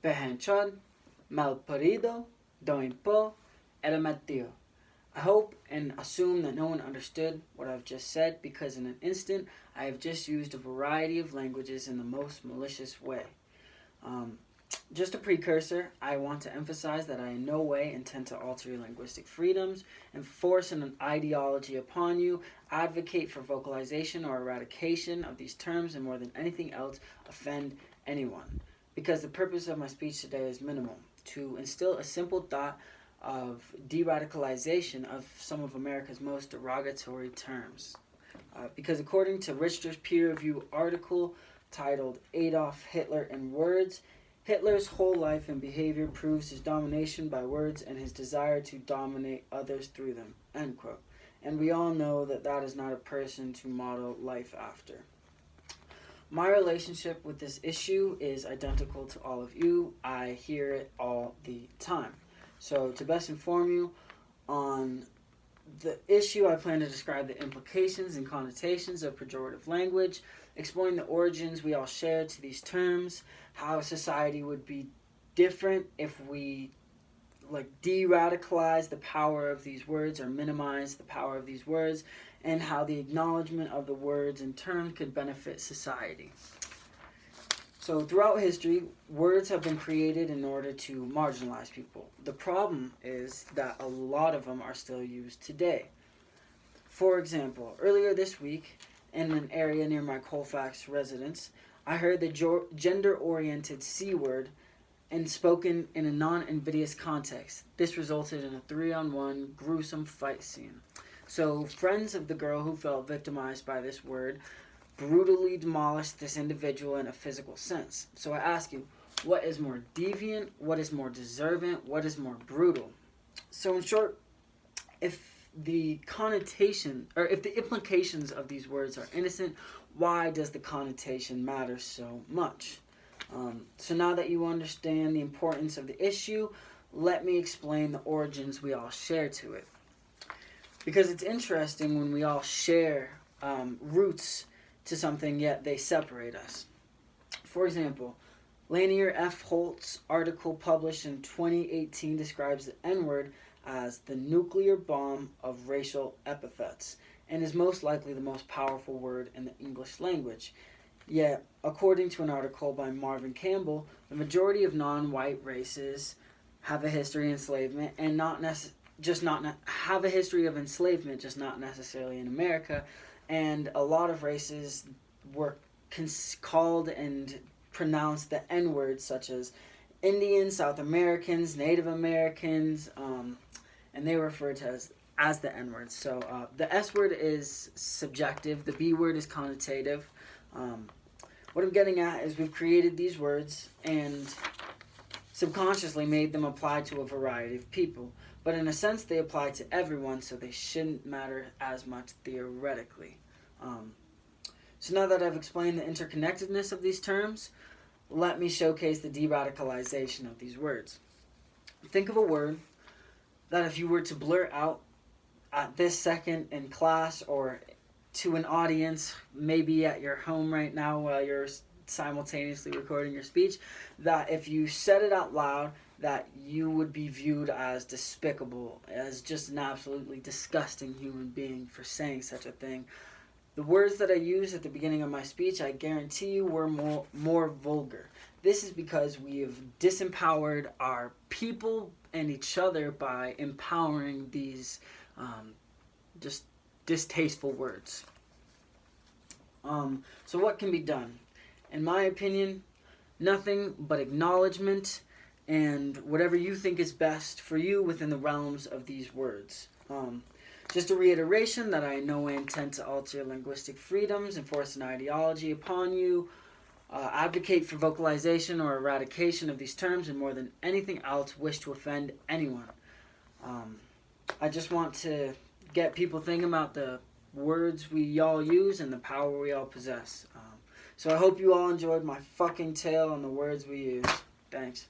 Pehenchon, Malparido, Doimpo, Eramatio. I hope and assume that no one understood what I've just said because in an instant I have just used a variety of languages in the most malicious way. Just a precursor, I want to emphasize that I in no way intend to alter your linguistic freedoms, enforce an ideology upon you, advocate for vocalization or eradication of these terms, and more than anything else, offend anyone. Because the purpose of my speech today is minimal, to instill a simple thought of de-radicalization of some of America's most derogatory terms. Because according to Richter's peer-reviewed article titled Adolf Hitler in Words, Hitler's whole life and behavior proves his domination by words and his desire to dominate others through them, end quote. And we all know that that is not a person to model life after. My relationship with this issue is identical to all of you. I hear it all the time. So to best inform you on the issue, I plan to describe the implications and connotations of pejorative language, exploring the origins we all share to these terms, how society would be different if we de-radicalize the power of these words or minimize the power of these words, and how the acknowledgement of the words in turn could benefit society. So throughout history, words have been created in order to marginalize people. The problem is that a lot of them are still used today. For example, earlier this week, in an area near my Colfax residence, I heard the gender-oriented C word and spoken in a non-invidious context. This resulted in a 3-on-1 gruesome fight scene. So friends of the girl who felt victimized by this word brutally demolished this individual in a physical sense. So I ask you, what is more deviant? What is more deserving? What is more brutal? So in short, if the connotation or if the implications of these words are innocent, why does the connotation matter so much? So now that you understand the importance of the issue, let me explain the origins we all share to it. Because it's interesting when we all share roots to something, yet they separate us. For example, Lanier F. Holt's article published in 2018 describes the N-word as the nuclear bomb of racial epithets and is most likely the most powerful word in the English language. Yet, according to an article by Marvin Campbell, the majority of non-white races have a history of enslavement and have a history of enslavement, just not necessarily in America. And a lot of races were called and pronounced the N-word, such as Indians, South Americans, Native Americans, and they were referred to as the N-word. So the S-word is subjective, the B-word is connotative. What I'm getting at is we've created these words and subconsciously made them apply to a variety of people. But in a sense, they apply to everyone, so they shouldn't matter as much theoretically. So now that I've explained the interconnectedness of these terms, let me showcase the de-radicalization of these words. Think of a word that if you were to blurt out at this second in class or to an audience, maybe at your home right now while you're simultaneously recording your speech, that if you said it out loud, that you would be viewed as despicable, as just an absolutely disgusting human being for saying such a thing. The words that I used at the beginning of my speech, I guarantee you, were more vulgar. This is because we have disempowered our people and each other by empowering these just distasteful words. So what can be done? In my opinion, nothing but acknowledgement and whatever you think is best for you within the realms of these words. Just a reiteration that I in no way intend to alter your linguistic freedoms, enforce an ideology upon you, advocate for vocalization or eradication of these terms, and more than anything else, wish to offend anyone. I just want to get people thinking about the words we all use and the power we all possess. So I hope you all enjoyed my fucking tale on the words we use. Thanks.